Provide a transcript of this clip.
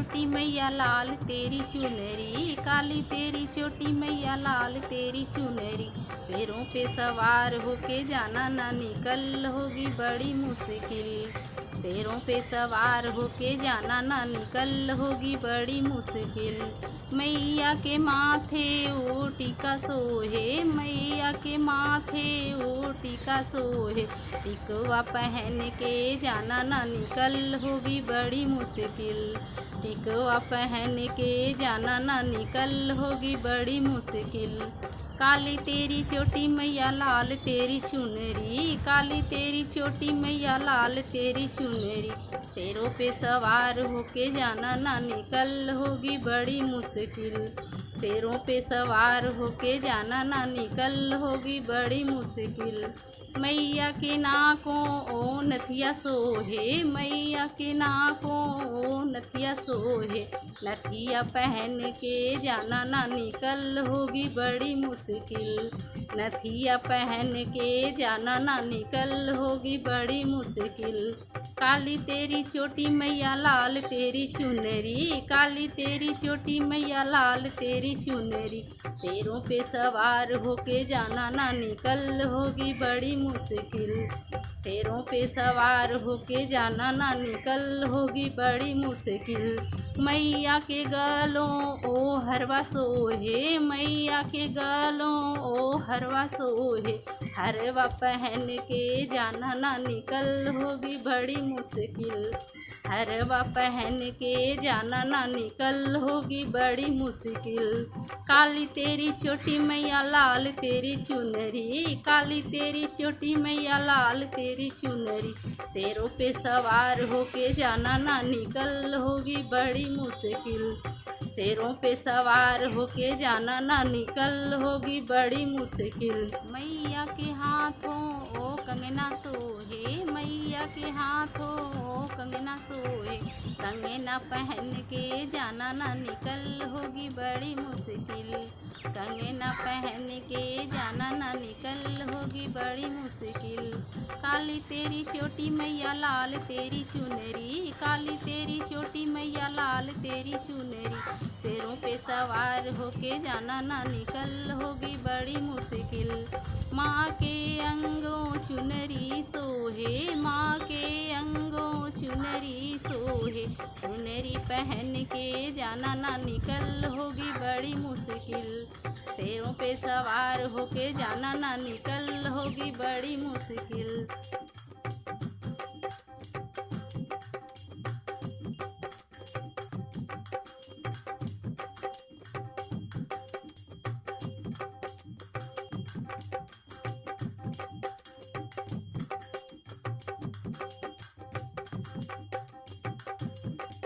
चोटी मैया लाल तेरी चुनरी, काली तेरी चोटी मैया लाल तेरी चुनरी। शेरों पे सवार होके जाना ना निकल होगी बड़ी मुश्किल। शेरों पे सवार होके जाना ना निकल होगी बड़ी मुश्किल। मैया के माथे ओ टीका सोहे, मैया के माथे ओ टीका सोहे। टिकवा पहन के जाना ना निकल होगी बड़ी मुश्किल। टिकवा पहन के जाना ना निकल होगी बड़ी मुश्किल। काली तेरी चोटी मैया लाल तेरी चुनरी, काली तेरी चोटी मैया लाल तेरी चुनरी। शेरों पे सवार होके जाना ना निकल होगी बड़ी मुश्किल। शेरों पे सवार होके जाना ना निकल होगी बड़ी मुश्किल। मैया के नाकों ओ नथिया सोहे, मैया के नाकों ओ नथिया सोहे। नथिया पहन के जाना ना निकल होगी बड़ी मुश्किल। नथिया पहन के जाना ना निकल होगी बड़ी मुश्किल। काली तेरी चोटी मैया लाल तेरी चुनरी, काली तेरी चोटी मैया लाल तेरी चुनरी। शेरों पे सवार होके जाना ना निकल होगी बड़ी मुश्किल। शेरों पे सवार होके जाना ना निकल होगी बड़ी मुश्किल। मैया के गलों ओ हरवा सोहे, मैया के गलों ओ हरवा सोहे। हरवा पहन के जाना ना निकल होगी बड़ी मुश्किल। हरवा पहन के जाना ना निकल होगी बड़ी मुश्किल। काली तेरी चोटी मैया लाल तेरी चुनरी, काली तेरी चोटी मैया लाल तेरी चुनरी। शेरों पे सवार होके जाना ना निकल होगी बड़ी मुश्किल। शेरों पे सवार होके जाना ना निकल होगी बड़ी मुश्किल। मैया के हाथों ओ कंगना सोहे, मैया के हाथों ओ कंगना सोहे। कंगना पहन के जाना ना निकल होगी बड़ी मुश्किल। कंगना पहन के जाना ना निकल होगी बड़ी मुश्किल। काली तेरी चोटी मैया लाल तेरी चुनरी, काली तेरी चोटी मैया लाल तेरी चुनरी। शेरों पे सवार होके जाना ना निकल होगी बड़ी मुश्किल। माँ के अंगों चुनरी सोहे, माँ के अंगों चुनरी सोहे। चुनरी पहन के जाना ना निकल होगी बड़ी मुश्किल। शेरों पे सवार होके जाना ना निकल होगी बड़ी मुश्किल।